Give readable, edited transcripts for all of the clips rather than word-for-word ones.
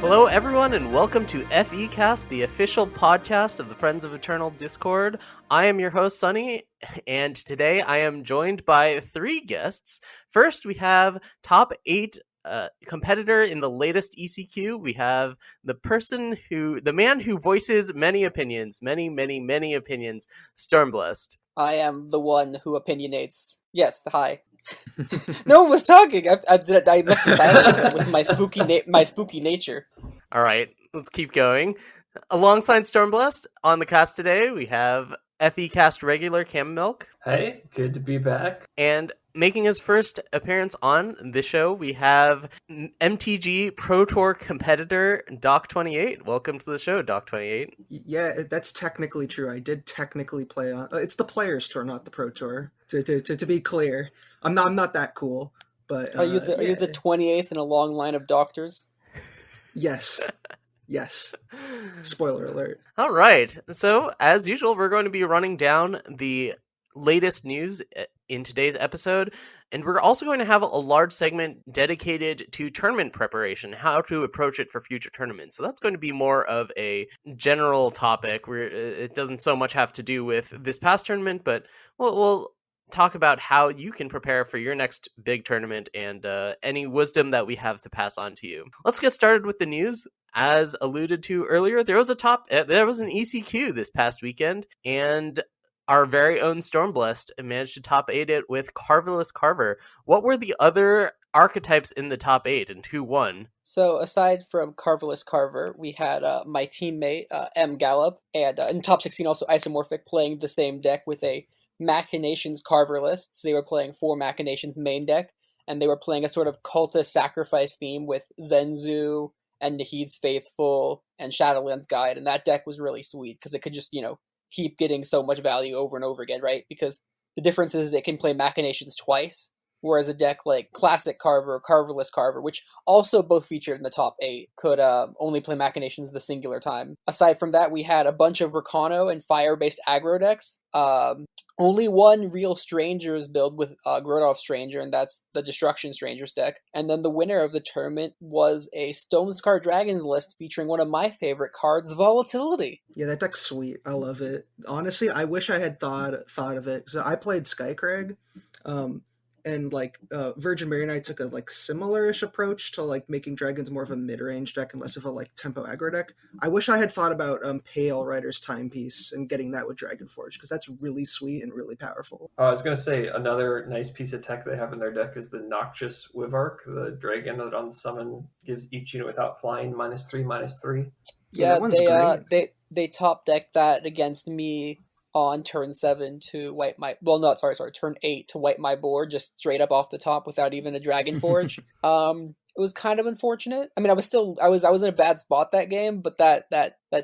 Hello, everyone, and welcome to FECast, the official podcast of the Friends of Eternal Discord. I am your host, Sunny, and today I am joined by three guests. First, we have top 8 competitor in the latest ECQ. We have the man who voices many opinions, many opinions, Stormblessed. I am the one who opinionates. Yes, hi. No one was talking. I must have silenced them with my spooky nature. All right, let's keep going. Alongside Stormblessed on the cast today, we have FECast regular camomilk. Hey, good to be back. And making his first appearance on the show, we have MTG Pro Tour competitor Doc28. Welcome to the show, Doc28. Yeah, that's technically true. I did technically play on. It's the Players Tour, not the Pro Tour. To be clear, I'm not that cool. But are you the 28th in a long line of doctors? Yes. Yes. Spoiler alert. All right. So, as usual, we're going to be running down the latest news in today's episode, and we're also going to have a large segment dedicated to tournament preparation, how to approach it for future tournaments. So that's going to be more of a general topic where it doesn't so much have to do with this past tournament, but we'll talk about how you can prepare for your next big tournament and any wisdom that we have to pass on to you. Let's get started with the news. As alluded to earlier, there was an ECQ this past weekend, and our very own Stormblessed managed to top 8 it with Carvelous Carver. What were the other archetypes in the top 8, and who won? So aside from Carvelous Carver, we had my teammate M Gallop, and in top 16 also Isomorphic, playing the same deck with a Machinations Carver list. So they were playing 4 Machinations main deck, and they were playing a sort of cultist sacrifice theme with Zenzu and Nahid's Faithful and Shadowlands Guide, and that deck was really sweet because it could just, keep getting so much value over and over again, right? Because the difference is it can play Machinations twice, whereas a deck like Classic Carver, Carverless Carver, which also both featured in the top 8, could only play Machinations the singular time. Aside from that, we had a bunch of Rakano and fire-based aggro decks. Only one real Strangers build with Grodov Stranger, and that's the Destruction Strangers deck. And then the winner of the tournament was a Stonescar Dragons list featuring one of my favorite cards, Volatility. Yeah, that deck's sweet. I love it. Honestly, I wish I had thought of it. So I played Skycrag, and Virgin Mary and I took a similar-ish approach to making dragons more of a mid-range deck and less of a tempo aggro deck. I wish I had thought about Pale Rider's Timepiece and getting that with Dragonforge, because that's really sweet and really powerful. I was going to say another nice piece of tech they have in their deck is the Noxious Wivark, the dragon that on summon gives each unit without flying -3/-3. Yeah, they top decked that against me on turn 7 to wipe my... Well, no, sorry, turn 8 to wipe my board just straight up off the top without even a Dragonforge. It was kind of unfortunate. I mean, I was in a bad spot that game, but that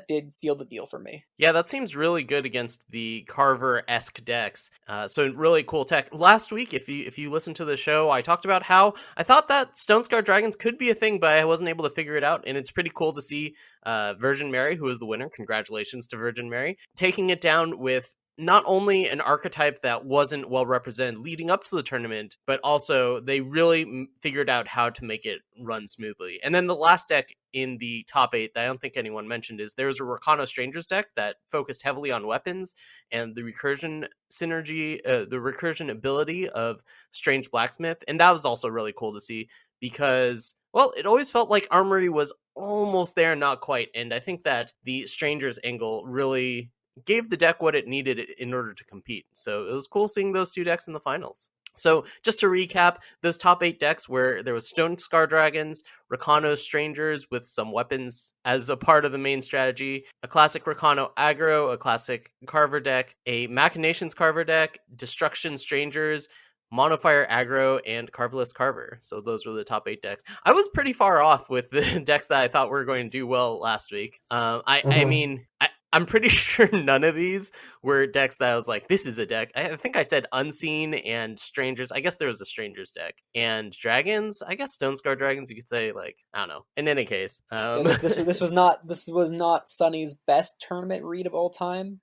did seal the deal for me. Yeah, that seems really good against the Carver-esque decks. So really cool tech. Last week, if you listen to the show, I talked about how I thought that Stonescar Dragons could be a thing, but I wasn't able to figure it out. And it's pretty cool to see Virgin Mary, who is the winner. Congratulations to Virgin Mary, taking it down with not only an archetype that wasn't well represented leading up to the tournament, but also they really figured out how to make it run smoothly. And then the last deck in the top 8 that I don't think anyone mentioned is there's a Rakano Strangers deck that focused heavily on weapons and the recursion synergy, the recursion ability of Strange Blacksmith. And that was also really cool to see because, well, it always felt like Armory was almost there, not quite. And I think that the Strangers angle really gave the deck what it needed in order to compete. So it was cool seeing those 2 decks in the finals. So just to recap, those top 8 decks where there was Stonescar Dragons, Rakano Strangers with some weapons as a part of the main strategy, a classic Rakano aggro, a classic Carver deck, a Machinations Carver deck, Destruction Strangers, Monofire aggro, and Carvelous Carver. So those were the top 8 decks. I was pretty far off with the decks that I thought were going to do well last week. I'm pretty sure none of these were decks that I was like, this is a deck. I think I said Unseen and Strangers. I guess there was a Strangers deck. And Dragons, I guess Stonescar Dragons, you could say, I don't know. In any case. This was not Sunny's best tournament read of all time.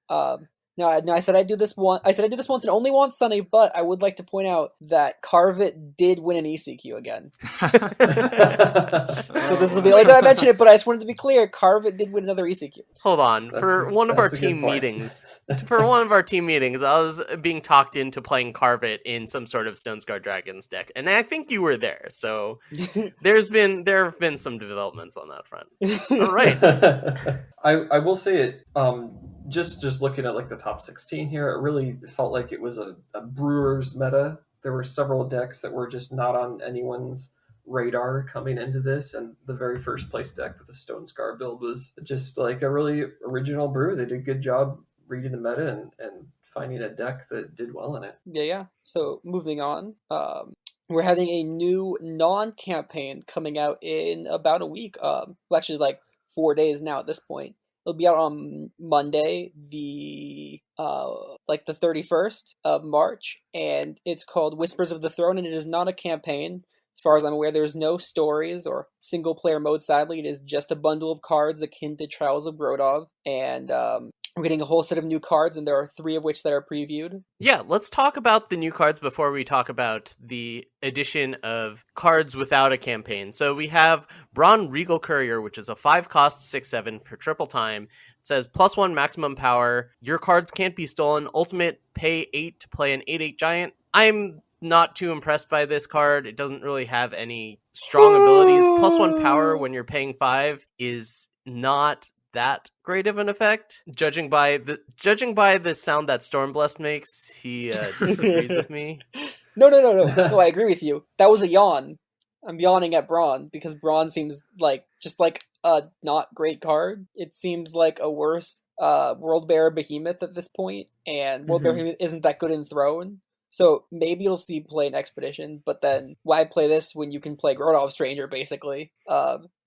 No, I said I'd do this one. I said I'd do this once and only once, Sonny. But I would like to point out that Carvet did win an ECQ again. So this will be like I mentioned it, but I just wanted to be clear. Carvet did win another ECQ. Hold on. For one of our that's a good team point. meetings, I was being talked into playing Carvet in some sort of Stonescar Dragons deck, and I think you were there. So there have been some developments on that front. All right. I will say it. Just looking at like the top 16 here, it really felt like it was a Brewers meta. There were several decks that were just not on anyone's radar coming into this, and the very first place deck with the Stone Scar build was just like a really original brew. They did a good job reading the meta and finding a deck that did well in it. Yeah. So moving on, we're having a new non-campaign coming out in about a week. Well, actually, like 4 days now at this point. It'll be out on Monday, the 31st of March, and it's called Whispers of the Throne, and it is not a campaign. As far as I'm aware, there's no stories or single-player mode, sadly. It is just a bundle of cards akin to Trials of Grodov, and we're getting a whole set of new cards, and there are 3 of which that are previewed. Yeah, let's talk about the new cards before we talk about the addition of cards without a campaign. So we have Braun Regal Courier, which is a 5-cost 6/7 for triple time. It says +1 maximum power. Your cards can't be stolen. Ultimate, pay 8 to play an 8/8 giant. I'm not too impressed by this card. It doesn't really have any strong abilities. +1 power when you're paying 5 is not that great of an effect. Judging by the sound that Stormblessed makes, he disagrees with me. No, I agree with you. That was a yawn. I'm yawning at Braun because Braun seems like just like a not great card. It seems like a worse World Bearer Behemoth at this point, and World Bearer Behemoth isn't that good in Throne. So maybe you'll see play an Expedition, but then why play this when you can play Grodov Stranger, basically?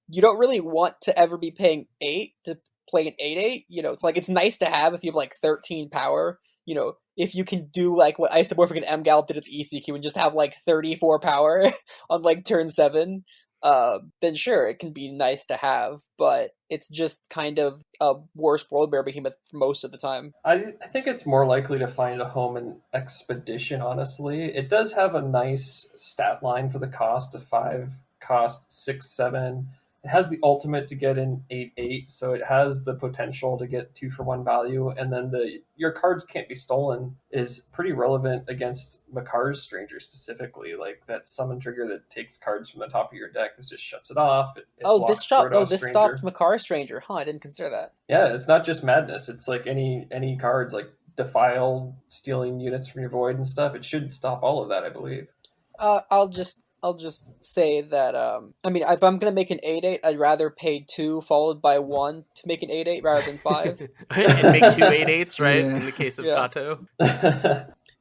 You don't really want to ever be paying 8 to play an 8/8. You know, it's like, it's nice to have if you have like 13 power. You know, if you can do like what Isomorphic and M-Gallop did at the ECQ and just have like 34 power on like turn 7, then sure, it can be nice to have, but it's just kind of a worse World Bear Behemoth for most of the time. I think it's more likely to find a home in Expedition, honestly. It does have a nice stat line for the cost of 5-cost 6/7. It has the ultimate to get in 8/8, so it has the potential to get 2-for-1 value, and then your cards can't be stolen is pretty relevant against Makar's Stranger specifically, like that summon trigger that takes cards from the top of your deck. This just shuts it off. This stopped Makar Stranger. Huh, I didn't consider that. Yeah, it's not just madness. It's like any cards like Defile, stealing units from your void and stuff. It should stop all of that, I believe. I'll just say that, I mean, if I'm going to make an 8/8, I'd rather pay 2 followed by 1 to make an 8/8 rather than 5. And make 2 8/8s, right? Yeah. In the case of Kato.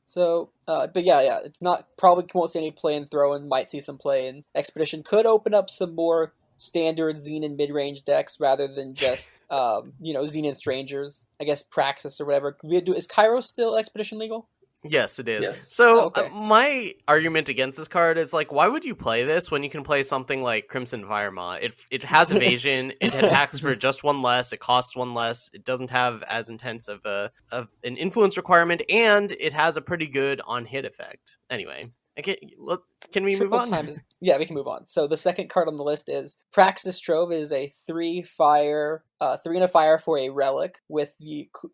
So, but yeah, it's not, probably won't see any play in Throw and might see some play in Expedition. Could open up some more standard Xenon and mid-range decks rather than just, Xenon Strangers. I guess Praxis or whatever. Is Kairos still Expedition legal? Yes, it is. Yes. So my argument against this card is like, why would you play this when you can play something like Crimson Firemaw? It has evasion. It attacks for just 1 less. It costs 1 less. It doesn't have as intense of an influence requirement, and it has a pretty good on-hit effect. Anyway, can we move on? Yeah, we can move on. So the second card on the list is Praxis Trove. It is a 3-fire, 3 and a fire for a relic with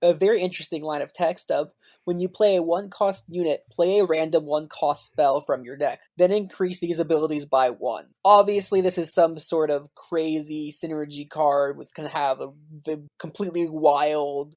a very interesting line of text of, when you play a 1-cost unit, play a random 1-cost spell from your deck. Then increase these abilities by 1. Obviously, this is some sort of crazy synergy card with can have the completely wild,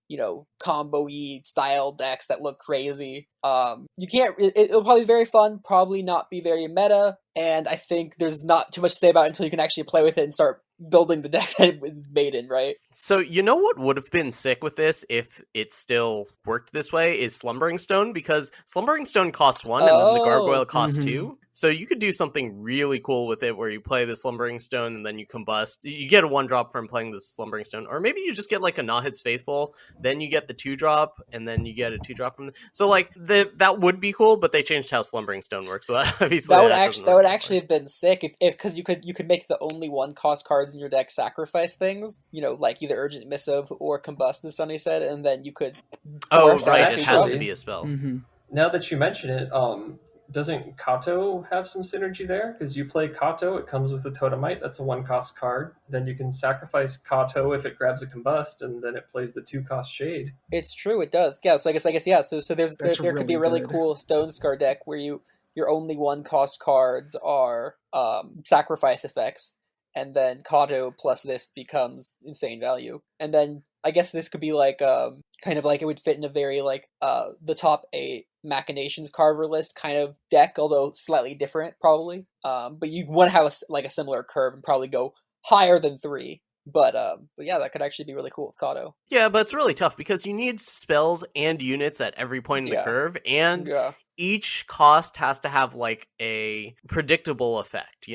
combo-y style decks that look crazy. It'll probably be very fun, probably not be very meta, and I think there's not too much to say about it until you can actually play with it and start building the deck that it was made in, right? So you know what would have been sick with this if it still worked this way is Slumbering Stone, because Slumbering Stone costs 1 and then the Gargoyle costs 2. So you could do something really cool with it where you play the Slumbering Stone and then you combust. You get a 1-drop from playing the Slumbering Stone. Or maybe you just get like a Nahid's Faithful, then you get the 2-drop, and then you get a 2-drop from So like that would be cool, but they changed how Slumbering Stone works. So that obviously that would actually have been sick if because you could make the only 1-cost cards in your deck sacrifice things, like either Urgent Missive or Combust, as Sunny said, and then you could right, that it has to be a spell. Mm-hmm. Now that you mention it, doesn't Kato have some synergy there? Because you play Kato, it comes with a Totemite, that's a 1-cost card. Then you can sacrifice Kato if it grabs a Combust, and then it plays the 2-cost Shade. It's true, it does. Yeah, so I guess yeah. So there could be a really good. cool Stone Scar deck where your only 1-cost cards are sacrifice effects, and then Kato plus this becomes insane value. And then I guess this could be like kind of like it would fit in a very like the top 8 Machinations Carver list kind of deck, although slightly different probably. But you want to have a similar curve and probably go higher than 3. But yeah, that could actually be really cool with Kato. Yeah, but it's really tough because you need spells and units at every point in the curve, and each cost has to have like a predictable effect,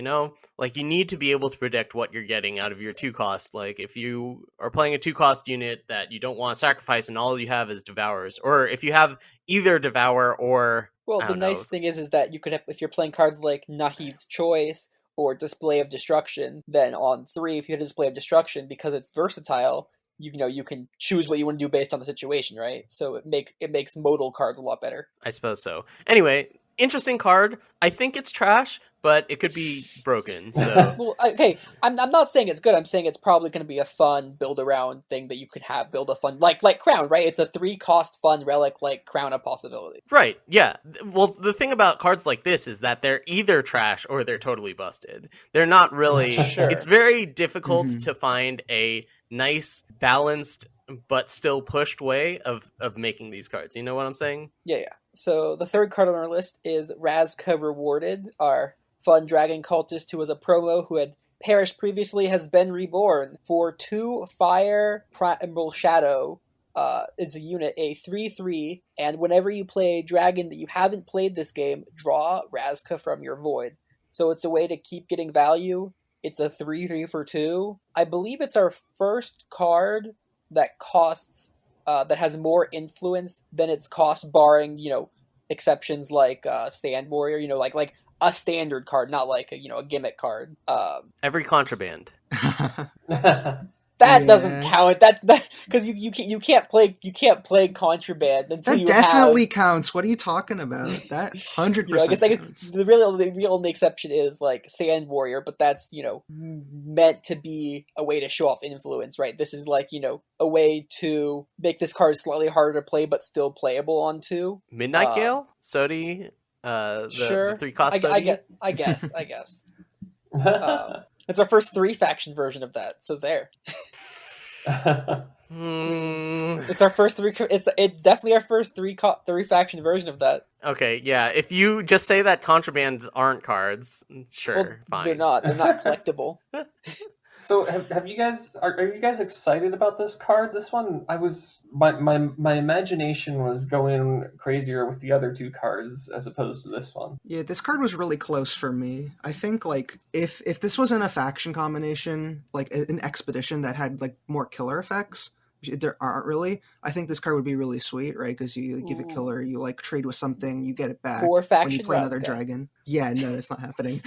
Like you need to be able to predict what you're getting out of your 2-cost. Like if you are playing a 2-cost unit that you don't want to sacrifice and all you have is Devours, or if you have either Devour or... Well, the nice thing is that you could have, if you're playing cards like Nahid's Choice or Display of Destruction, then on 3, if you hit a Display of Destruction, because it's versatile, you can choose what you want to do based on the situation, right? So it makes modal cards a lot better. I suppose so. Anyway, interesting card. I think it's trash, but it could be broken. So well, okay, I'm not saying it's good. I'm saying it's probably going to be a fun build around thing that you could have build a fun like Crown, right? It's a 3-cost fun relic like Crown of Possibility. Right. Yeah. Well, the thing about cards like this is that they're either trash or they're totally busted. They're not really. Sure. It's very difficult to find a nice, balanced, but still pushed way of making these cards. You know what I'm saying? Yeah. So the third card on our list is Razka Rewarded, our fun dragon cultist who was a promo who had perished previously has been reborn for 2 Fire Primal Shadow. It's a unit, a 3/3, and whenever you play a dragon that you haven't played this game, draw Razka from your void. So it's a way to keep getting value. It's a 3/3 for 2. I believe it's our first card that costs that has more influence than its cost, barring exceptions like Sand Warrior. Like a standard card, not like a gimmick card. Every Contraband. That doesn't count. That because you can't play Contraband until that definitely counts. What are you talking about? That 100%. I guess the real only exception is like Sand Warrior, but that's meant to be a way to show off influence, right? This is like a way to make this card slightly harder to play but still playable on 2. Midnight Gale, Sodi, sure. the 3-cost Sodi. I guess. It's our first 3-faction version of that, so there. It's our first 3. It's definitely our first 3-faction version of that. Okay, yeah. If you just say that Contrabands aren't cards, sure, fine. They're not collectible. So have you guys are you guys excited about this card? This one, I was my imagination was going crazier with the other 2 cards as opposed to this one. Yeah, this card was really close for me. I think like if this wasn't a faction combination, like an expedition that had like more killer effects, which there aren't really, I think this card would be really sweet, right? Because you give a killer, you like trade with something, you get it back when you play another dragon. Yeah, no, that's not happening.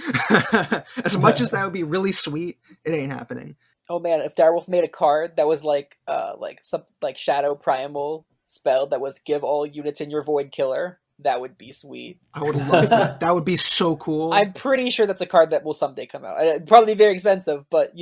As much as that would be really sweet, it ain't happening. Oh man, if Direwolf made a card that was like some like Shadow Primal spell that was give all units in your void killer, that would be sweet. I would love that. That would be so cool. I'm pretty sure that's a card that will someday come out. It'd probably be very expensive, but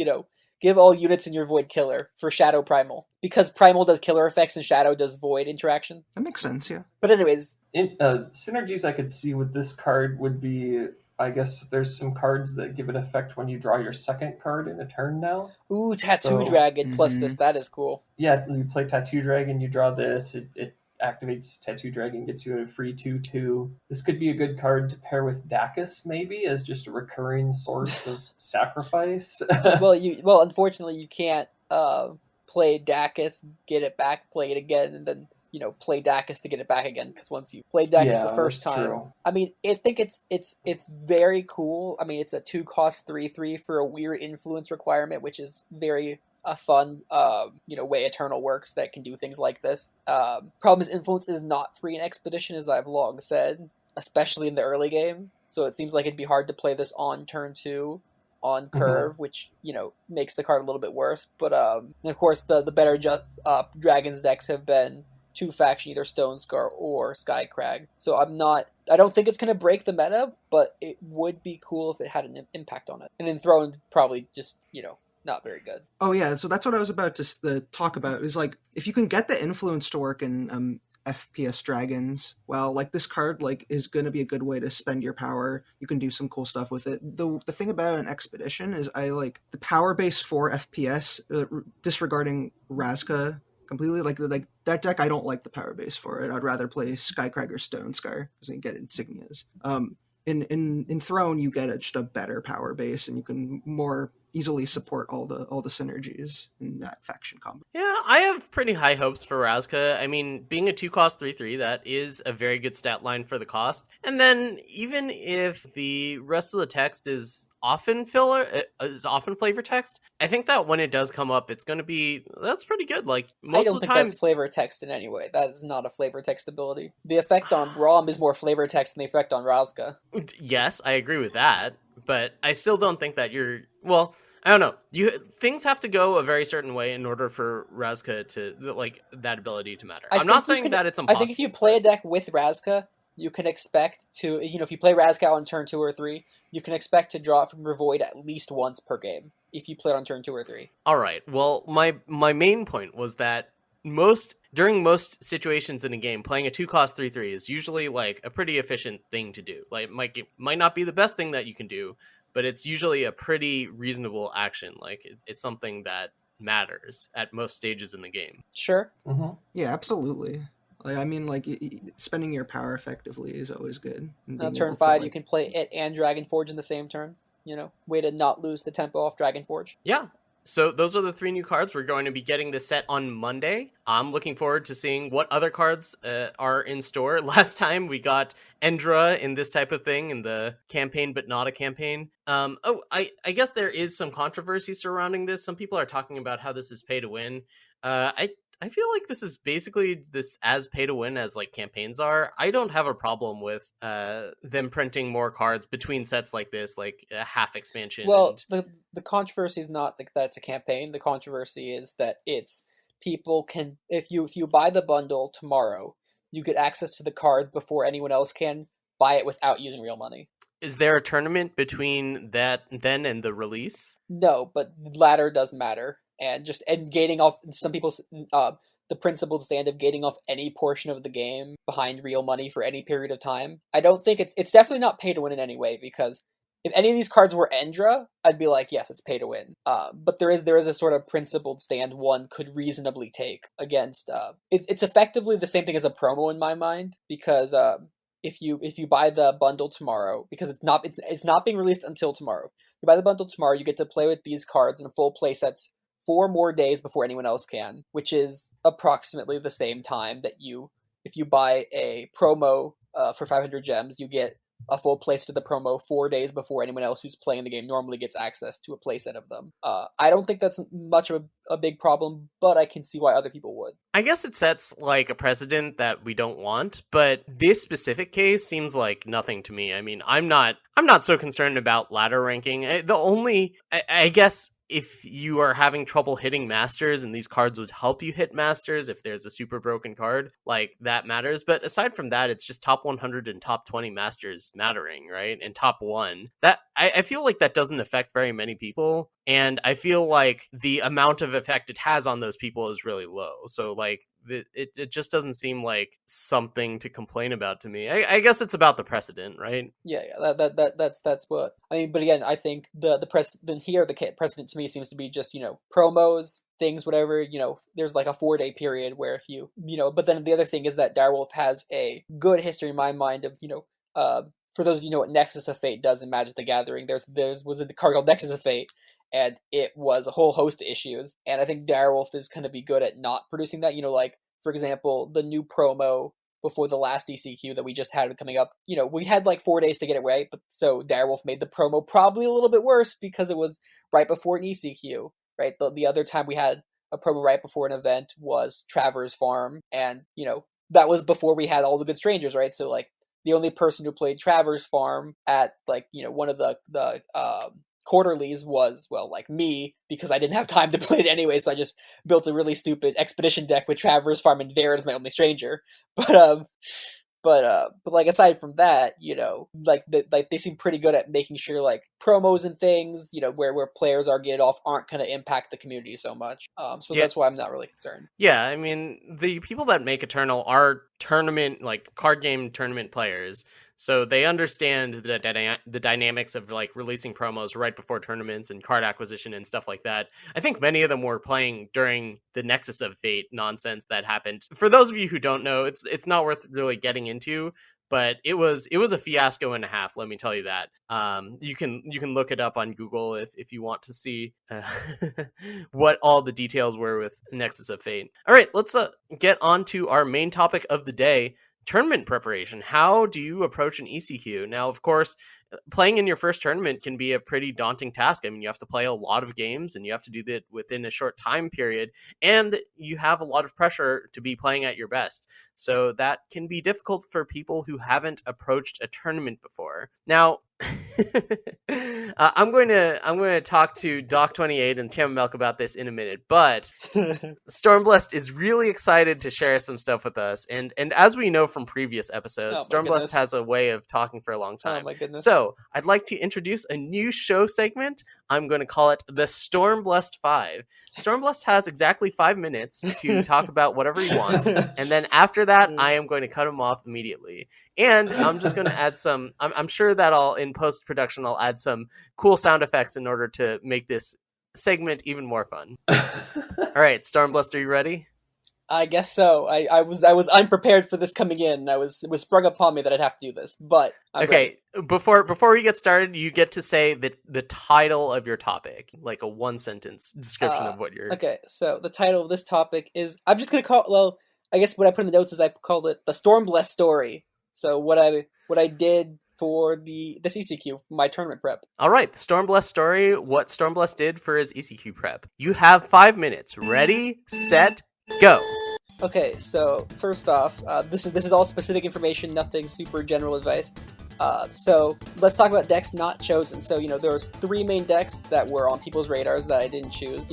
give all units in your void killer for Shadow Primal. Because Primal does killer effects and Shadow does void interaction. That makes sense, yeah. But anyways. Synergies I could see with this card would be, I guess there's some cards that give an effect when you draw your second card in a turn now. Ooh, Tattoo Dragon plus this. That is cool. Yeah, you play Tattoo Dragon, you draw this, it activates Tattoo Dragon, gets you a free 2/2. This could be a good card to pair with Dacus, maybe, as just a recurring source of sacrifice. Well, unfortunately, you can't play Dacus, get it back, play it again, and then play Dacus to get it back again, because once you play Dacus the first that's time, true. I mean, I think it's very cool. I mean, it's a 2-cost 3/3 for a weird influence requirement, which is very a fun, way Eternal works that can do things like this. Problem is, influence is not free in Expedition, as I've long said, especially in the early game. So it seems like it'd be hard to play this on turn 2 on curve, which makes the card a little bit worse. But and of course, the better Dragons decks have been 2-faction, either Stone Scar or Skycrag. So I don't think it's going to break the meta, but it would be cool if it had an impact on it. And Enthroned probably just not very good. Oh yeah, so that's what I was about to talk about. Is like, if you can get the influence to work in FPS Dragons, well, like, this card is going to be a good way to spend your power. You can do some cool stuff with it. The thing about an Expedition is I like the power base for FPS, disregarding Razka completely. Like that deck, I don't like the power base for it. I'd rather play Skycrag or Stone Scar because you get insignias. In Throne, you get just a better power base, and you can more easily support all the synergies in that faction combo. Yeah, I have pretty high hopes for Razka. I mean, being a 2-cost 3/3, that is a very good stat line for the cost. And then even if the rest of the text is often flavor text, I think that when it does come up, it's going to be, that's pretty good. Like, most of the time, that's flavor text in any way. That is not a flavor text ability. The effect on Braum is more flavor text than the effect on Razka. Yes, I agree with that, but I still don't think that I don't know. Things have to go a very certain way in order for Razka to, like, that ability to matter. I'm not saying that it's impossible. I think if you play a deck with Razka, you can expect to, if you play Razka on turn 2 or 3, you can expect to draw it from your Void at least once per game if you play it on turn 2 or 3. All right. Well, my main point was that during most situations in a game, playing a 2-cost 3/3 is usually like a pretty efficient thing to do. Like, it might not be the best thing that you can do, but it's usually a pretty reasonable action. Like, it's something that matters at most stages in the game. Sure. Mm-hmm. Yeah, absolutely. Like, I mean, like, spending your power effectively is always good. On turn 5, you can play it and Dragonforge in the same turn. Way to not lose the tempo off Dragonforge. Yeah. So those are the 3 new cards. We're going to be getting this set on Monday. I'm looking forward to seeing what other cards are in store. Last time we got Endra in this type of thing in the campaign, but not a campaign. I guess there is some controversy surrounding this. Some people are talking about how this is pay to win. I feel like this is basically as pay to win as like campaigns are. I don't have a problem with them printing more cards between sets like this, like a half expansion. Well, the controversy is not that it's a campaign. The controversy is that it's people can, if you buy the bundle tomorrow, you get access to the card before anyone else can buy it without using real money. Is there a tournament between that then and the release? No, but ladder does matter. And gating off some people's the principled stand of gating off any portion of the game behind real money for any period of time. I don't think it's definitely not pay to win in any way, because if any of these cards were Endra, I'd be like, yes, it's pay to win. But there is a sort of principled stand one could reasonably take against. It's effectively the same thing as a promo in my mind, because if you buy the bundle tomorrow, because it's not being released until tomorrow. You buy the bundle tomorrow, you get to play with these cards in full play sets 4 more days before anyone else can, which is approximately the same time that if you buy a promo for 500 gems, you get a full playset of the promo 4 days before anyone else who's playing the game normally gets access to a playset of them. I don't think that's much of a big problem, but I can see why other people would. I guess it sets like a precedent that we don't want, but this specific case seems like nothing to me. I mean, I'm not so concerned about ladder ranking. I guess if you are having trouble hitting masters and these cards would help you hit masters, if there's a super broken card, like, that matters. But aside from that, it's just top 100 and top 20 masters mattering, right? And top 1. That I feel like that doesn't affect very many people. And I feel like the amount of effect it has on those people is really low. So, like, it just doesn't seem like something to complain about to me. I guess it's about the precedent, right? Yeah. That's what I mean. But again, I think the precedent here, the precedent to me seems to be just promos, things, whatever. There's like a 4-day period where if you But then the other thing is that Direwolf has a good history in my mind of for those of you know what Nexus of Fate does in Magic the Gathering. There was a card called Nexus of Fate, and it was a whole host of issues. And I think Direwolf is going to be good at not producing that. Like for example, the new promo before the last ECQ that we just had coming up. We had like 4 days to get it right, but so Direwolf made the promo probably a little bit worse because it was right before an ECQ, right? The other time we had a promo right before an event was Travers Farm, and that was before we had all the good strangers, right? So like the only person who played Travers Farm at like one of the quarterlies was, well, like me, because I didn't have time to play it anyway, so I just built a really stupid expedition deck with Travers Farm and Varen as my only stranger. But like aside from that, like they seem pretty good at making sure like promos and things, where players are getting off aren't going to impact the community so much. So Yeah. that's why I'm not really concerned. Yeah, I mean, the people that make Eternal are tournament, like card game tournament players. So they understand the dynamics of like releasing promos right before tournaments and card acquisition and stuff like that. I think many of them were playing during the Nexus of Fate nonsense that happened. For those of you who don't know, it's not worth really getting into, but it was a fiasco and a half. Let me tell you that. You can look it up on Google if you want to see what all the details were with Nexus of Fate. All right, let's get on to our main topic of the day. Tournament preparation. How do you approach an ECQ? Now, of course, playing in your first tournament can be a pretty daunting task. I mean, you have to play a lot of games and you have to do that within a short time period, and you have a lot of pressure to be playing at your best. So that can be difficult for people who haven't approached a tournament before. Now, I'm going to talk to Doc28 and camomilk about this in a minute, but Stormblessed is really excited to share some stuff with us, and as we know from previous episodes, Stormblessed has a way of talking for a long time. Oh my goodness. So I'd like to introduce a new show segment. I'm going to call it the Stormblessed 5. Stormblessed has exactly 5 minutes to talk about whatever he wants, and then after that, I am going to cut him off immediately. And I'm just going to add some, I'm sure that in post-production, I'll add some cool sound effects in order to make this segment even more fun. All right, Stormblessed, are you ready? I guess so. I was unprepared for this coming in. It was sprung upon me that I'd have to do this, but I'm ready. Before we get started, you get to say the title of your topic, like a 1-sentence description of what you're... Okay, so the title of this topic is, I'm just going to call it, well, I guess what I put in the notes is I called it the Stormblessed story. So what I did for this ECQ, my tournament prep. All right, the Stormblessed story, what Stormblessed did for his ECQ prep. You have 5 minutes. Ready, set, go. Okay, so first off, this is all specific information, nothing super general advice. So let's talk about decks not chosen. So there was 3 main decks that were on people's radars that I didn't choose.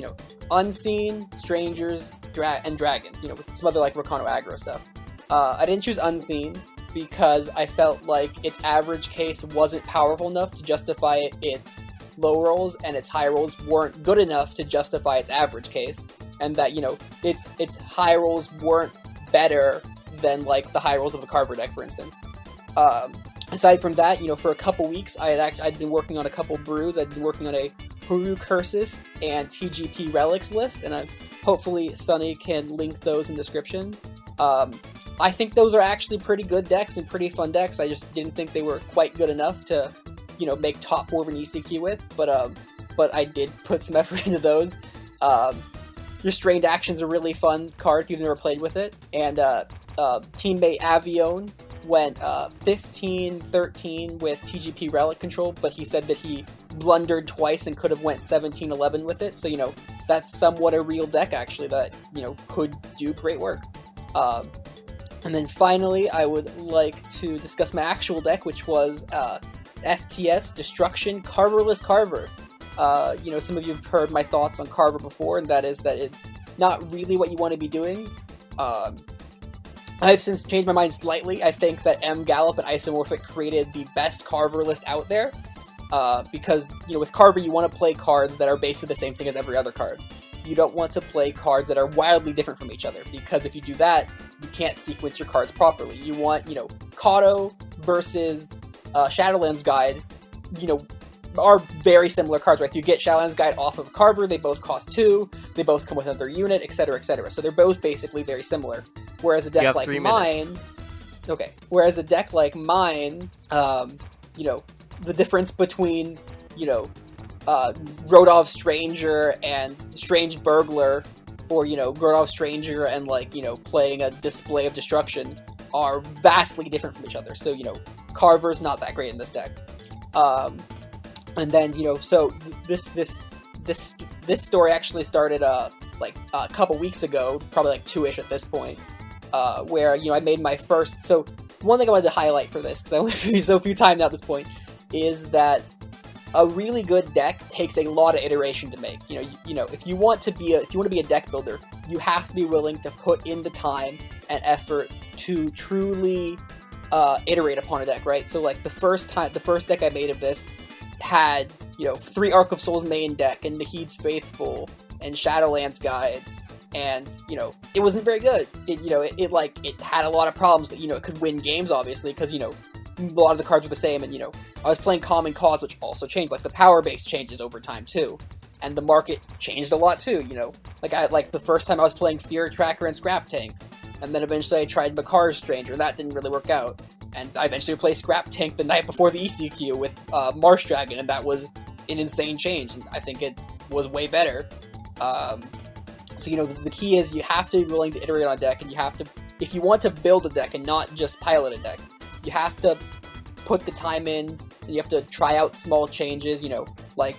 Unseen, Strangers, and Dragons. With some other like Rakano aggro stuff. I didn't choose Unseen because I felt like its average case wasn't powerful enough to justify its low rolls, and its high rolls weren't good enough to justify its average case, and that its high rolls weren't better than like the high rolls of a Carver deck, for instance. Aside from that, for a couple weeks I'd been working on a couple brews. I'd been working on a Haru Cursus and TGP Relics list, and hopefully Sunny can link those in description. I think those are actually pretty good decks and pretty fun decks. I just didn't think they were quite good enough to make top 4 of an ECQ with, but I did put some effort into those. Restrained Action's a really fun card if you've never played with it, and teammate Avione went 15-13 with TGP Relic control, but he said that he blundered twice and could have went 17-11 with it, so that's somewhat a real deck actually that could do great work. And then finally, I would like to discuss my actual deck, which was FTS Destruction Carverless Carver. Some of you have heard my thoughts on Carver before, and that is that it's not really what you want to be doing. I've since changed my mind slightly. I think that M. Gallop and Isomorphic created the best Carver list out there, because with Carver you want to play cards that are basically the same thing as every other card. You don't want to play cards that are wildly different from each other, because if you do that, you can't sequence your cards properly. You want, Kato versus Shadowlands Guide, are very similar cards, right? If you get Shadowlands Guide off of Carver, they both cost 2, they both come with another unit, etc., etc. So they're both basically very similar. Whereas a deck like mine... Okay. Whereas a deck like mine, the difference between, Rodov Stranger and Strange Burglar or Grodov Stranger and playing a Display of Destruction are vastly different from each other. So Carver's not that great in this deck. And then so this story actually started a couple weeks ago, probably 2-ish at this point, where I made my first. So one thing I wanted to highlight for this, because I only have so few time now at this point, is that a really good deck takes a lot of iteration to make. If you want to be a deck builder, you have to be willing to put in the time and effort to truly iterate upon a deck, right? So the first deck I made of this had 3 Arc of Souls main deck and Nahid's Faithful and Shadowlands Guides, and it wasn't very good. It had a lot of problems that it could win games, obviously, because a lot of the cards were the same, and I was playing Common Cause, which also changed. The power base changes over time too, and the market changed a lot too. The first time I was playing Fear Tracker and Scrap Tank, and then eventually I tried Makar's Stranger, and that didn't really work out. And I eventually replaced Scrap Tank the night before the ECQ with Marsh Dragon, and that was an insane change. And I think it was way better. So the key is you have to be willing to iterate on a deck, and you have to, if you want to build a deck and not just pilot a deck, you have to put the time in, and you have to try out small changes.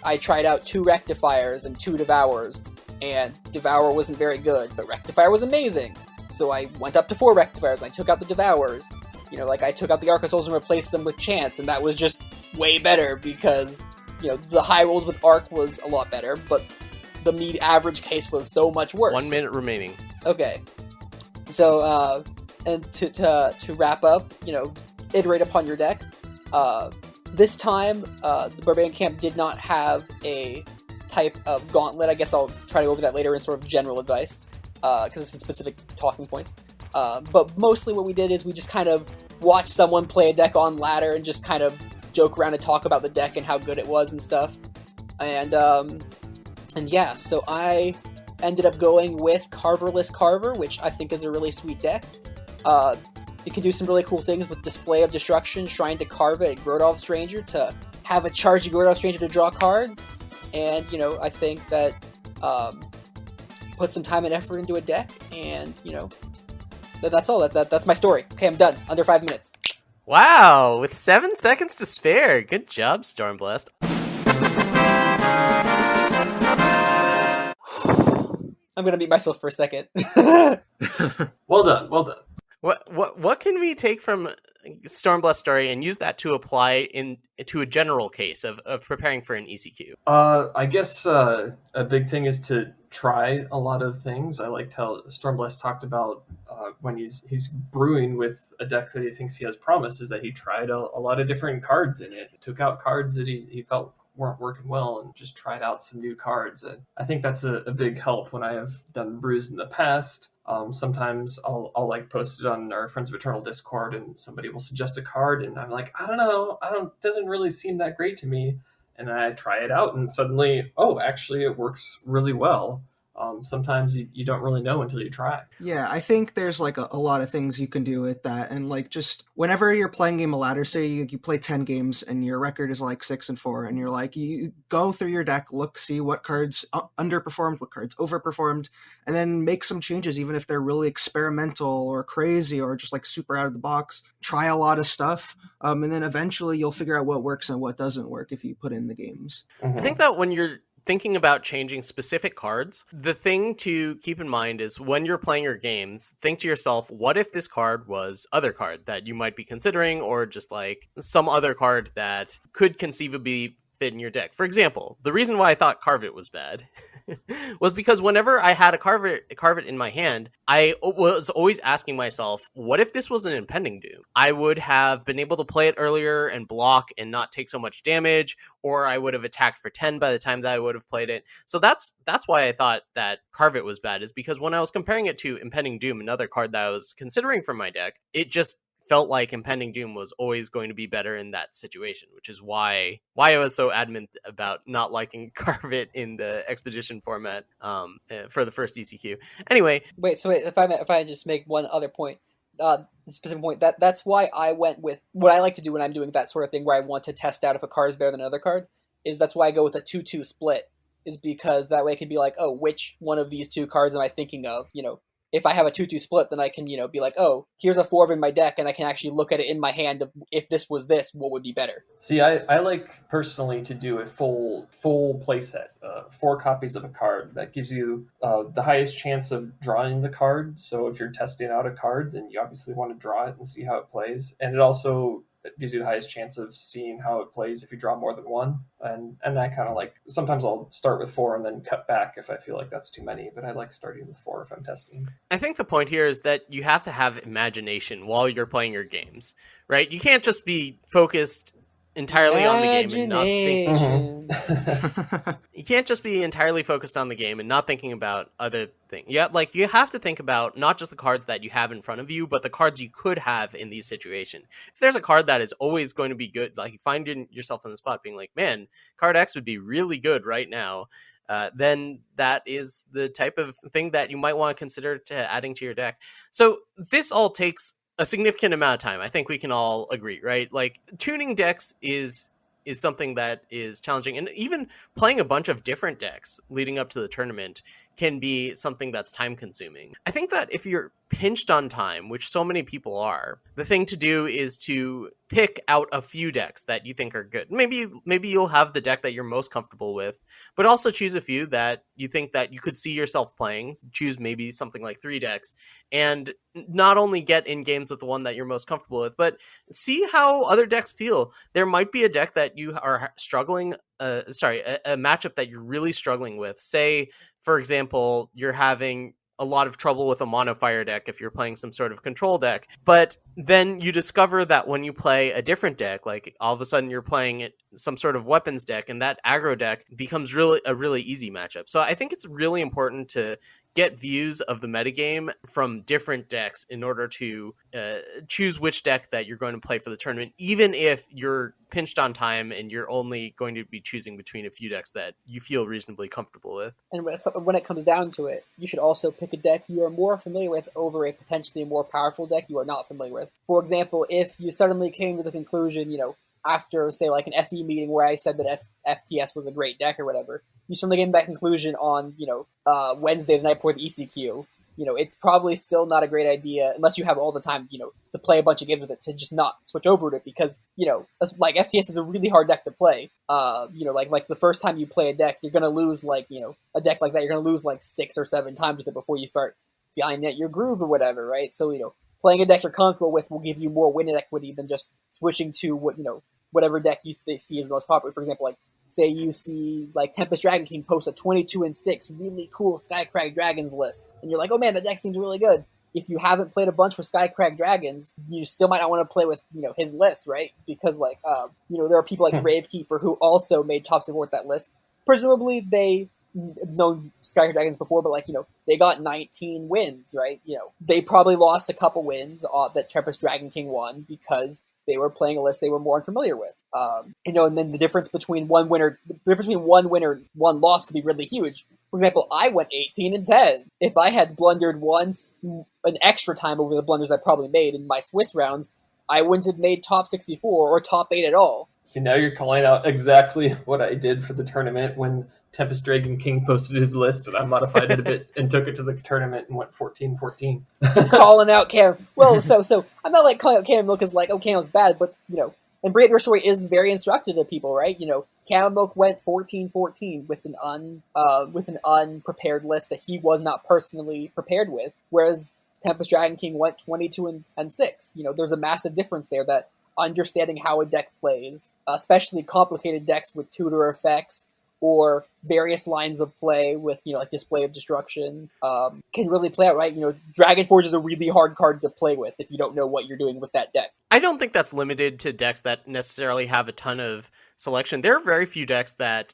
I tried out 2 Rectifiers and 2 Devours, and Devour wasn't very good, but Rectifier was amazing. So I went up to 4 Rectifiers, and I took out the Devours. I took out the Arc of Souls and replaced them with Chance, and that was just way better because, the high rolls with Arc was a lot better, but the average case was so much worse. 1 minute remaining. Okay. So, and to wrap up, iterate upon your deck. This time, the Barbarian Camp did not have a type of gauntlet. I guess I'll try to go over that later in sort of general advice, because it's the specific talking points. But mostly what we did is we just kind of watched someone play a deck on ladder and just kind of joke around and talk about the deck and how good it was and stuff. And yeah, so I ended up going with Carverless Carver, which I think is a really sweet deck. It can do some really cool things with Display of Destruction, Shrine to Carve It, and Grodov Stranger to have a chargey Grodov Stranger to draw cards. And, I think that put some time and effort into a deck, and, that's all. That's my story. Okay, I'm done. Under 5 minutes. Wow, with 7 seconds to spare. Good job, Stormblessed. I'm gonna mute myself for a second. Well done. What can we take from Stormblessed story and use that to apply to a general case of preparing for an ECQ? I guess a big thing is to try a lot of things. I liked how Stormblessed talked about when he's brewing with a deck that he thinks he has promise, is that he tried a lot of different cards in it. He took out cards that he felt weren't working well and just tried out some new cards. And I think that's a big help when I have done brews in the past. Sometimes I'll post it on our Friends of Eternal Discord, and somebody will suggest a card, and I'm like, I don't know, doesn't really seem that great to me. And then I try it out, and suddenly, actually it works really well. Sometimes you don't really know until you try. Yeah, I think there's a lot of things you can do with that, and just whenever you're playing Game of Ladder, say you play 10 games and your record is 6-4, and you're you go through your deck, see what cards underperformed, what cards overperformed, and then make some changes, even if they're really experimental or crazy or just super out of the box. Try a lot of stuff, and then eventually you'll figure out what works and what doesn't work if you put in the games. I think that when you're thinking about changing specific cards, the thing to keep in mind is when you're playing your games, think to yourself, what if this card was other card that you might be considering, or just some other card that could conceivably fit in your deck? For example, the reason why I thought Carve It was bad was because whenever I had a Carve It in my hand, I was always asking myself, what if this was an Impending Doom? I would have been able to play it earlier and block and not take so much damage, or I would have attacked for 10 by the time that I would have played it. So that's why I thought that Carve It was bad, is because when I was comparing it to Impending Doom, another card that I was considering for my deck, it just felt like Impending Doom was always going to be better in that situation, which is why I was so adamant about not liking Carve It in the Expedition format for the first ECQ. Anyway. Wait, if I just make one other point, specific point, that's why I went with what I like to do when I'm doing that sort of thing where I want to test out if a card is better than another card, is that's why I go with a 2-2 split. is because that way it can be like, oh, which one of these two cards am I thinking of? If I have a 2-2 split, then I can, be like, oh, here's a 4 in my deck, and I can actually look at it in my hand of if this was this, what would be better. See, I like personally to do a full play set, 4 copies of a card. That gives you the highest chance of drawing the card. So if you're testing out a card, then you obviously want to draw it and see how it plays. And it also gives you the highest chance of seeing how it plays if you draw more than one. And I kind of like, sometimes I'll start with 4 and then cut back if I feel like that's too many, but I like starting with 4 if I'm testing. I think the point here is that you have to have imagination while you're playing your games, right? You can't just be focused entirely on the game and not think. You can't just be entirely focused on the game and not thinking about other things. Yeah, like you have to think about not just the cards that you have in front of you, but the cards you could have in these situations. If there's a card that is always going to be good, like you find yourself in the spot being like, man, card X would be really good right now, then that is the type of thing that you might want to consider to adding to your deck. So this all takes a significant amount of time. I think we can all agree, right? Like tuning decks is something that is challenging, and even playing a bunch of different decks leading up to the tournament can be something that's time consuming. I think that if you're pinched on time, which so many people are, the thing to do is to pick out a few decks that you think are good. Maybe you'll have the deck that you're most comfortable with, but also choose a few that you think that you could see yourself playing. Choose maybe something like 3 decks, and not only get in games with the one that you're most comfortable with, but see how other decks feel. There might be a deck that you are struggling, a matchup that you're really struggling with. Say, for example, you're having a lot of trouble with a mono fire deck if you're playing some sort of control deck, but then you discover that when you play a different deck, like all of a sudden you're playing some sort of weapons deck, and that aggro deck becomes a really easy matchup. So I think it's really important to get views of the metagame from different decks in order to choose which deck that you're going to play for the tournament, even if you're pinched on time and you're only going to be choosing between a few decks that you feel reasonably comfortable with. And when it comes down to it, you should also pick a deck you are more familiar with over a potentially more powerful deck you are not familiar with. For example, if you suddenly came to the conclusion, after, say, like an FE meeting where I said that FTS was a great deck or whatever, you suddenly came to that conclusion on, Wednesday, the night before the ECQ. It's probably still not a great idea, unless you have all the time, to play a bunch of games with it, to just not switch over to it, because, like, FTS is a really hard deck to play. Like the first time you play a deck, you're going to lose, like, a deck like that, you're going to lose, like, 6 or 7 times with it before you start finding out your groove or whatever, right? So, playing a deck you're comfortable with will give you more win equity than just switching to whatever deck they see as the most popular. For example, like, say you see, like, Tempest Dragon King post a 22-6 really cool Skycrag Dragons list, and you're like, oh man, that deck seems really good. If you haven't played a bunch with Skycrag Dragons, you still might not want to play with, his list, right? Because, like, there are people like Gravekeeper who also made top support that list. Presumably they known Skycrag Dragons before, but, like, they got 19 wins, right? They probably lost a couple wins that Tempest Dragon King won because they were playing a list they were more unfamiliar with. And then the difference between one win and one loss could be really huge. For example, I went 18-10. If I had blundered once an extra time over the blunders I probably made in my Swiss rounds, I wouldn't have made top 64 or top 8 at all. See, now you're calling out exactly what I did for the tournament when Tempest Dragon King posted his list, and I modified it a bit and took it to the tournament and went 14-14. Calling out Cam. Well, so I'm not like calling out Camomilk as like, oh, Camomilk's bad, but and Brilliant Your Story is very instructive to people, right? Camomilk went 14-14 with an unprepared list that he was not personally prepared with, whereas Tempest Dragon King went 22-6. There's a massive difference there, that understanding how a deck plays, especially complicated decks with tutor effects or various lines of play with, like Display of Destruction, can really play out, right? Dragonforge is a really hard card to play with if you don't know what you're doing with that deck. I don't think that's limited to decks that necessarily have a ton of selection. There are very few decks that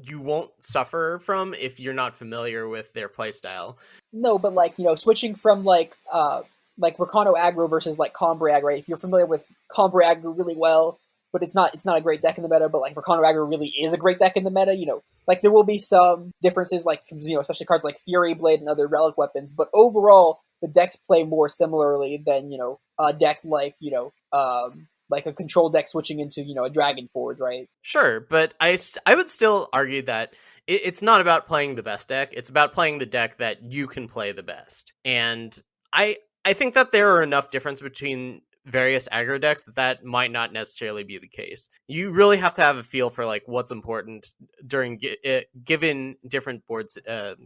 you won't suffer from if you're not familiar with their playstyle. No, but like, switching from like Rakano aggro versus like Combray aggro, right? If you're familiar with Combray aggro really well, but it's not a great deck in the meta, but like Rakano aggro really is a great deck in the meta, like there will be some differences, like, especially cards like Fury Blade and other relic weapons, but overall the decks play more similarly than, a deck like, like a control deck switching into, a Dragonforge, right? Sure, but I would still argue that it's not about playing the best deck. It's about playing the deck that you can play the best. And I think that there are enough difference between various aggro decks that might not necessarily be the case. You really have to have a feel for like what's important during given different boards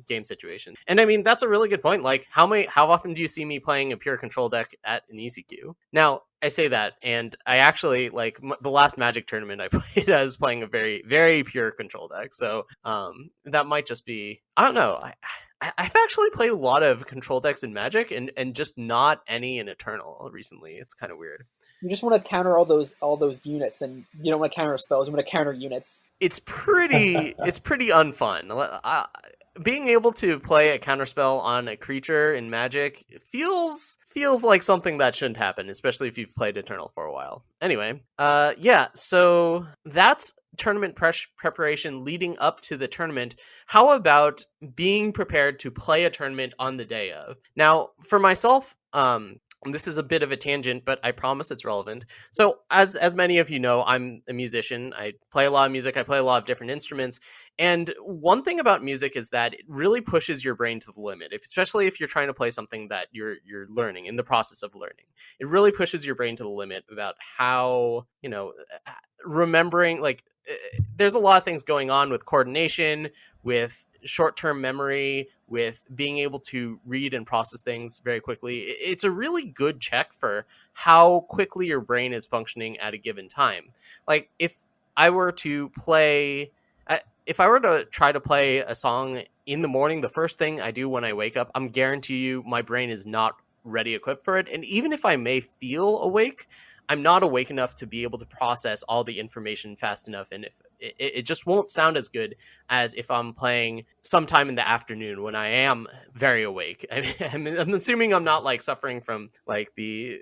game situations. And I mean, that's a really good point. Like how often do you see me playing a pure control deck at an ECQ? Now, I say that, and I actually like the last Magic tournament I played. I was playing a very, very pure control deck, so that might just be, I don't know. I've actually played a lot of control decks in Magic, and just not any in Eternal recently. It's kind of weird. You just want to counter all those units, and you don't want to counter spells. You want to counter units. It's pretty unfun. Being able to play a counterspell on a creature in Magic feels like something that shouldn't happen, especially if you've played Eternal for a while. Anyway, yeah, so that's tournament preparation leading up to the tournament. How about being prepared to play a tournament on the day of? Now, for myself, this is a bit of a tangent, but I promise it's relevant. So as many of you know, I'm a musician. I play a lot of music. I play a lot of different instruments. And one thing about music is that it really pushes your brain to the limit, especially if you're trying to play something that you're learning, in the process of learning. It really pushes your brain to the limit about how, remembering, like, there's a lot of things going on with coordination, with short-term memory, with being able to read and process things very quickly. It's a really good check for how quickly your brain is functioning at a given time. Like if I were to try to play a song in the morning, the first thing I do when I wake up, I'm guarantee you my brain is not ready equipped for it. And even if I may feel awake, I'm not awake enough to be able to process all the information fast enough. And if it just won't sound as good as if I'm playing sometime in the afternoon when I am very awake. I'm assuming I'm not like suffering from like the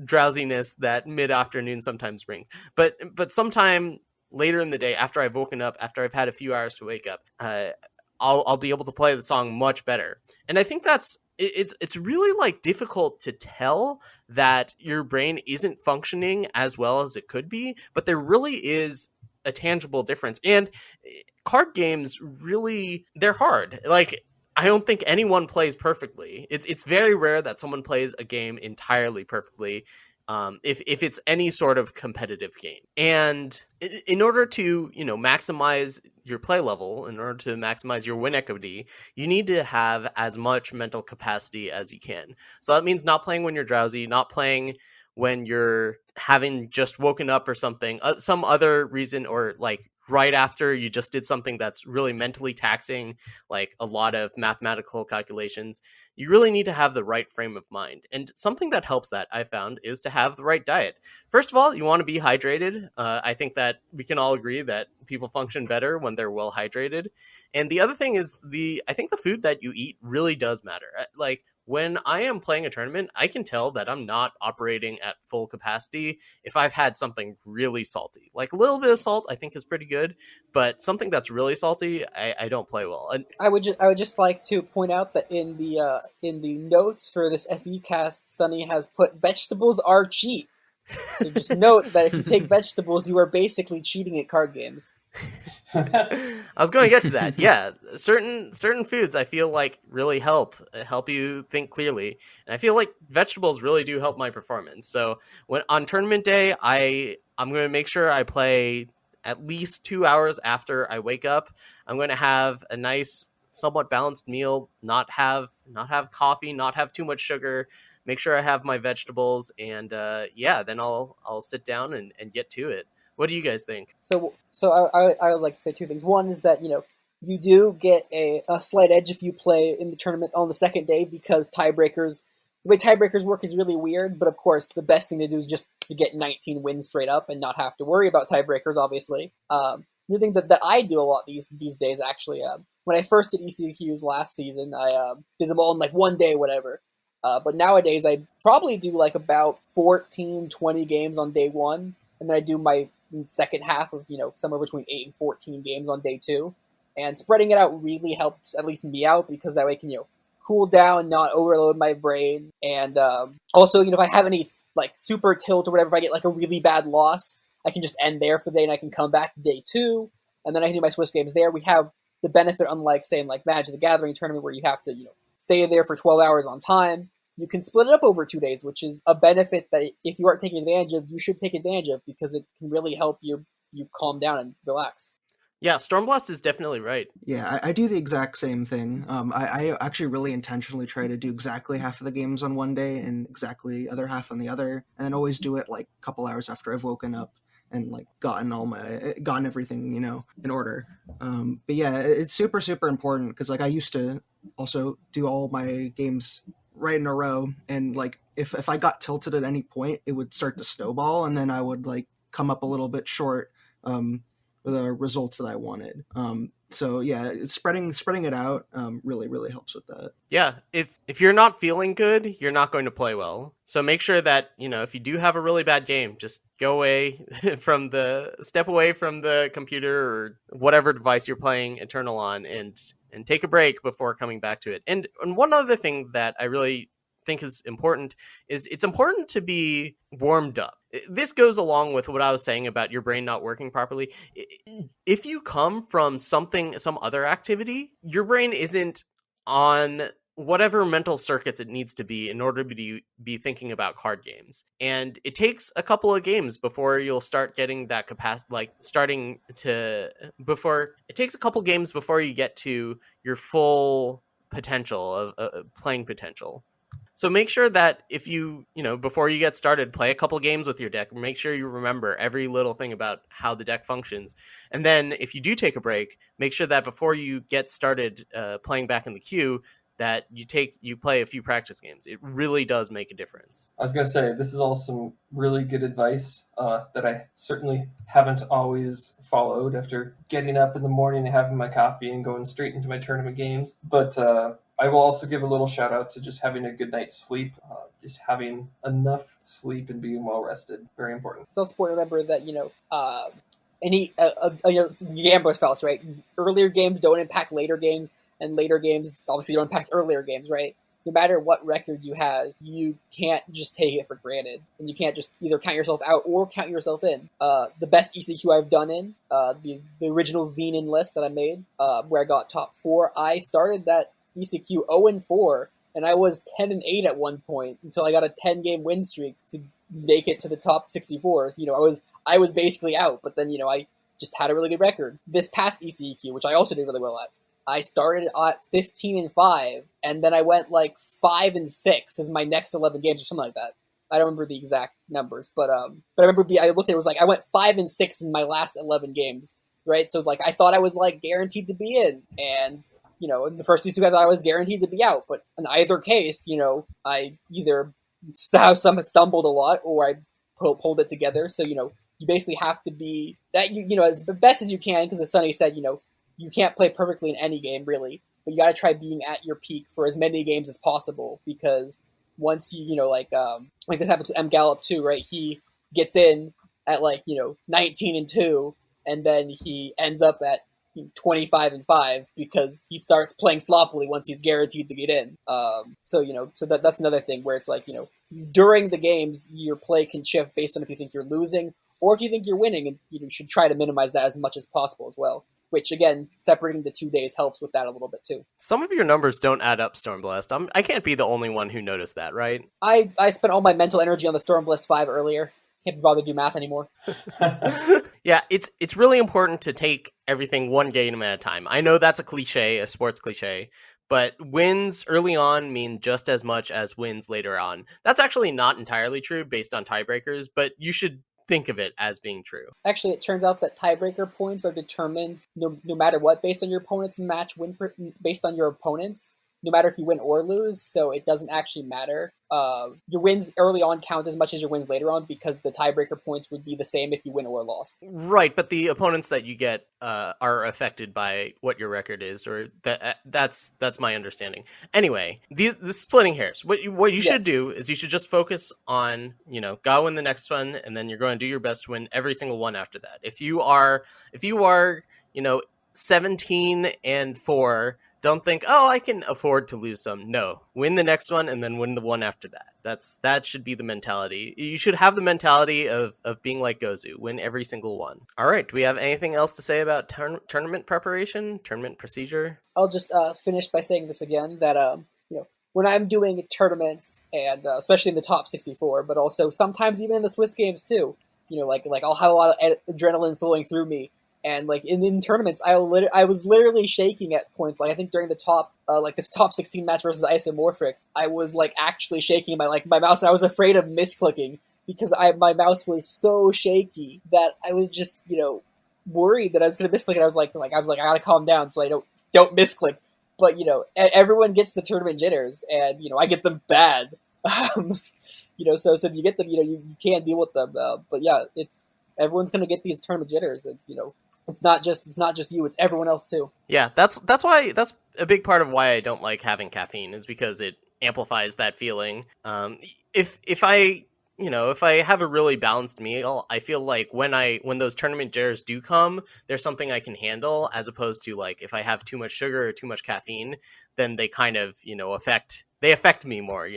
drowsiness that mid-afternoon sometimes brings. But sometime later in the day, after I've woken up, after I've had a few hours to wake up, I'll be able to play the song much better. And I think it's really like difficult to tell that your brain isn't functioning as well as it could be, but there really is a tangible difference. And card games really, they're hard. Like I don't think anyone plays perfectly. It's very rare that someone plays a game entirely perfectly. If it's any sort of competitive game. And in order to, maximize your play level, in order to maximize your win equity, you need to have as much mental capacity as you can. So that means not playing when you're drowsy, not playing when you're having just woken up or something, some other reason, or like right after you just did something that's really mentally taxing, like a lot of mathematical calculations. You really need to have the right frame of mind. And something that helps that, I found, is to have the right diet. First of all, you want to be hydrated. I think that we can all agree that people function better when they're well hydrated. And the other thing is I think the food that you eat really does matter. Like when I am playing a tournament, I can tell that I'm not operating at full capacity if I've had something really salty. Like a little bit of salt, I think is pretty good, but something that's really salty, I don't play well. And I would just like to point out that in the notes for this FECast, Sunny has put vegetables are cheat. So just note that if you take vegetables, you are basically cheating at card games. I was going to get to that. Yeah, certain foods I feel like really help you think clearly, and I feel like vegetables really do help my performance. So when on tournament day, I'm going to make sure I play at least 2 hours after I wake up. I'm going to have a nice, somewhat balanced meal, not have coffee, not have too much sugar. Make sure I have my vegetables, and then I'll sit down and get to it. What do you guys think? So I would like to say two things. One is that, you do get a slight edge if you play in the tournament on the second day, because the way tiebreakers work is really weird, but of course the best thing to do is just to get 19 wins straight up and not have to worry about tiebreakers, obviously. The thing that I do a lot these days, actually, when I first did ECQs last season, I did them all in like one day, whatever. But nowadays I probably do like about 14, 20 games on day one, and then I do my second half of, somewhere between 8 and 14 games on day two. And spreading it out really helps at least me out, because that way I can, cool down, not overload my brain. And also, if I have any like super tilt or whatever, if I get like a really bad loss, I can just end there for the day and I can come back day two. And then I can do my Swiss games there. We have the benefit, unlike saying like Magic the Gathering tournament where you have to stay there for 12 hours on time. You can split it up over 2 days, which is a benefit that if you aren't taking advantage of, you should take advantage of, because it can really help you calm down and relax. Yeah, Stormblessed is definitely right. Yeah, I do the exact same thing. I actually really intentionally try to do exactly half of the games on one day and exactly the other half on the other, and always do it like a couple hours after I've woken up and like gotten everything in order. But yeah, it's super important because like I used to also do all my games right in a row, and like if I got tilted at any point, it would start to snowball, and then I would like come up a little bit short. The results that I wanted. So yeah, spreading it out really helps with that. Yeah, if you're not feeling good, you're not going to play well. So make sure that, if you do have a really bad game, just go away step away from the computer or whatever device you're playing Eternal on and take a break before coming back to it. And one other thing that I really think is important is it's important to be warmed up. This goes along with what I was saying about your brain not working properly. If you come from some other activity, your brain isn't on whatever mental circuits it needs to be in order to be thinking about card games. And it takes a couple of games before you'll start getting that capacity, it takes a couple games before you get to your full potential of playing potential. So make sure that if before you get started, play a couple games with your deck. Make sure you remember every little thing about how the deck functions. And then if you do take a break, make sure that before you get started playing back in the queue, that you play a few practice games. It really does make a difference. I was going to say, this is all some really good advice that I certainly haven't always followed after getting up in the morning and having my coffee and going straight into my tournament games. But I will also give a little shout out to just having a good night's sleep, just having enough sleep and being well rested. Very important. It's also important to remember that, gambler's fallacy, right? Earlier games don't impact later games, and later games obviously don't impact earlier games, right? No matter what record you have, you can't just take it for granted, and you can't just either count yourself out or count yourself in. The best ECQ I've done in, the original Xenon list that I made, where I got top 4, I started that ECQ 0-4, and I was 10-8 at one point until I got a 10-game win streak to make it to the top 64. I was basically out, but then I just had a really good record. This past ECQ, which I also did really well at, I started at 15-5, and then I went like 5-6 as my next 11 games or something like that. I don't remember the exact numbers, but I remember I looked at it, was like I went 5-6 in my last 11 games, right? So like I thought I was like guaranteed to be in, and in the first two I thought I was guaranteed to be out. But in either case, I either stumbled a lot or I pulled it together. So you basically have to be that as best as you can, because as Sunny said, you can't play perfectly in any game, really, but you got to try being at your peak for as many games as possible, because once like this happened to M. Gallup too, right? He gets in at 19-2, and then he ends up at 25-5 because he starts playing sloppily once he's guaranteed to get in. So that's another thing where it's like, during the games, your play can shift based on if you think you're losing or if you think you're winning, and you should try to minimize that as much as possible as well. Which, again, separating the 2 days helps with that a little bit, too. Some of your numbers don't add up, Stormblessed. I can't be the only one who noticed that, right? I spent all my mental energy on the Stormblessed 5 earlier. Can't be bothered to do math anymore. Yeah, it's really important to take everything one game at a time. I know that's a cliche, a sports cliche, but wins early on mean just as much as wins later on. That's actually not entirely true based on tiebreakers, but you should think of it as being true. Actually, it turns out that tiebreaker points are determined no matter what based on your opponent's match win based on your opponents, no matter if you win or lose, so it doesn't actually matter. Your wins early on count as much as your wins later on, because the tiebreaker points would be the same if you win or lost. Right, but the opponents that you get are affected by what your record is, or that's my understanding. Anyway, the splitting hairs. What you should do is you should just focus on, go win the next one, and then you're going to do your best to win every single one after that. If you are 17-4, Don't think, oh, I can afford to lose some. No, win the next one and then win the one after that. That should be the mentality. You should have the mentality of being like Gozu, win every single one. All right, do we have anything else to say about tournament preparation, tournament procedure? I'll just finish by saying this again, that when I'm doing tournaments, and especially in the top 64, but also sometimes even in the Swiss games too, like I'll have a lot of adrenaline flowing through me. And like in tournaments, I was literally shaking at points. Like I think during the top, this top 16 match versus Isomorphic, I was like actually shaking my mouse, and I was afraid of misclicking because my mouse was so shaky that I was just worried that I was going to misclick. And I was like I gotta calm down so I don't misclick. But everyone gets the tournament jitters, and I get them bad. So if you get them, you can't deal with them. But yeah, everyone's going to get these tournament jitters, and it's not just you, it's everyone else too. Yeah, that's a big part of why I don't like having caffeine, is because it amplifies that feeling. If I have a really balanced meal, I feel like when those tournament jitters do come, there's something I can handle, as opposed to like if I have too much sugar or too much caffeine, then they kind of affect me more.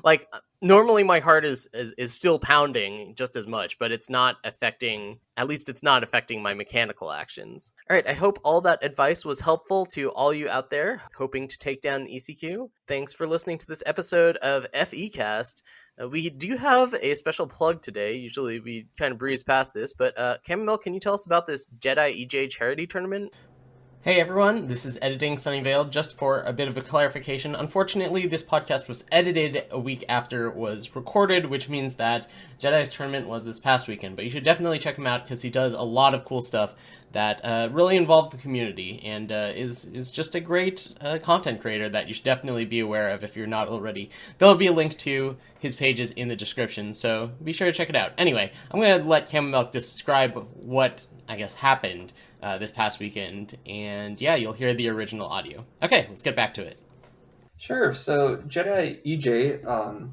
Like normally my heart is still pounding just as much, but it's not affecting my mechanical actions. All right, I hope all that advice was helpful to all you out there hoping to take down ECQ. Thanks for listening to this episode of FECast. We do have a special plug today. Usually we kind of breeze past this, but Camomilk, can you tell us about this JediEJ charity tournament? Hey everyone, this is Editing Sunyveil. Just for a bit of a clarification, unfortunately this podcast was edited a week after it was recorded, which means that Jedi's tournament was this past weekend, but you should definitely check him out because he does a lot of cool stuff that really involves the community, and is just a great content creator that you should definitely be aware of if you're not already. There'll be a link to his pages in the description, so be sure to check it out. Anyway, I'm going to let Camomilk describe what, I guess, happened this past weekend, and yeah, you'll hear the original audio. Okay, let's get back to it. Sure. So JediEJ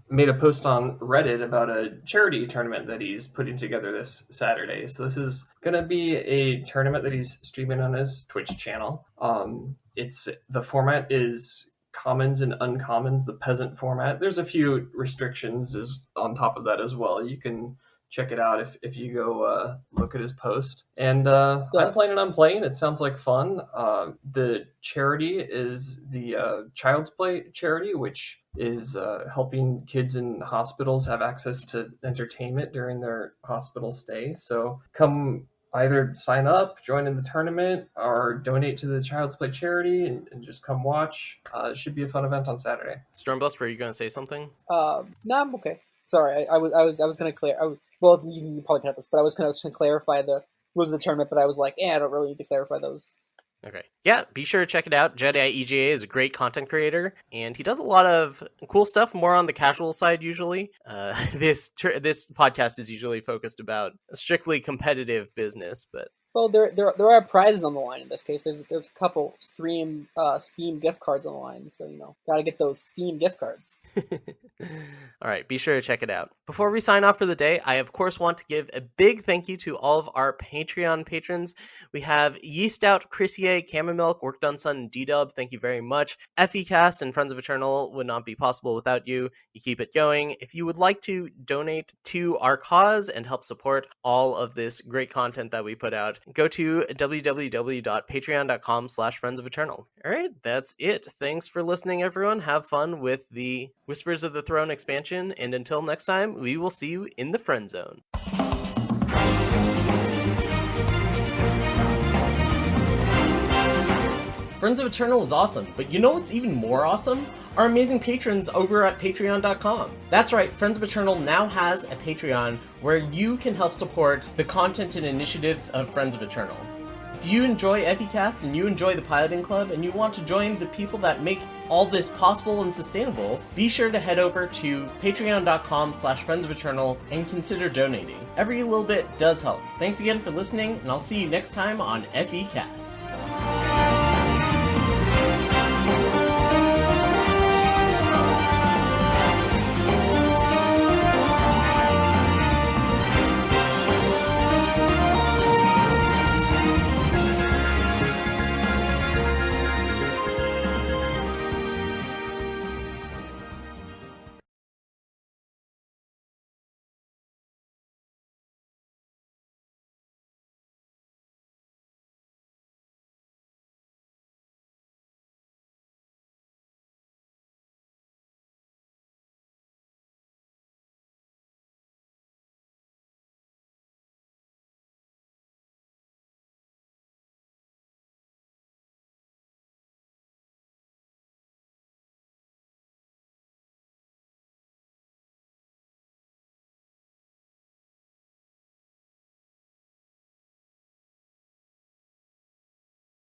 made a post on Reddit about a charity tournament that he's putting together this Saturday. So this is going to be a tournament that he's streaming on his Twitch channel. The format is commons and uncommons, the peasant format. There's a few restrictions on top of that as well. You can check it out if you go look at his post. And I'm planning on playing. It sounds like fun. The charity is the Child's Play charity, which is helping kids in hospitals have access to entertainment during their hospital stay. So come either sign up, join in the tournament, or donate to the Child's Play charity and just come watch. It should be a fun event on Saturday. Stormblessed, were you going to say something? No, I'm okay. Sorry, I was going to clear. Well, you probably can have this, but I was going to clarify the rules of the tournament, but I was like, I don't really need to clarify those. Okay. Yeah, be sure to check it out. JediEJ is a great content creator, and he does a lot of cool stuff, more on the casual side usually. This podcast is usually focused about strictly competitive business, but... Well, there are prizes on the line in this case. There's a couple Steam gift cards on the line, so gotta get those Steam gift cards. All right, be sure to check it out. Before we sign off for the day, I of course want to give a big thank you to all of our Patreon patrons. We have Yeast Out, Chrissier, Camomilk, Work Done Son, and D-Dub. Thank you very much. FECast and Friends of Eternal would not be possible without you. You keep it going. If you would like to donate to our cause and help support all of this great content that we put out, go to www.patreon.com/Friends of Eternal. All right, that's it. Thanks for listening, everyone. Have fun with the Whispers of the Throne expansion, and until next time, we will see you in the friend zone. Friends of Eternal is awesome, but you know what's even more awesome? Our amazing patrons over at patreon.com. That's right, Friends of Eternal now has a Patreon where you can help support the content and initiatives of Friends of Eternal. If you enjoy FECast and you enjoy the Piloting Club and you want to join the people that make all this possible and sustainable, be sure to head over to patreon.com/Friends of Eternal and consider donating. Every little bit does help. Thanks again for listening, and I'll see you next time on FECast.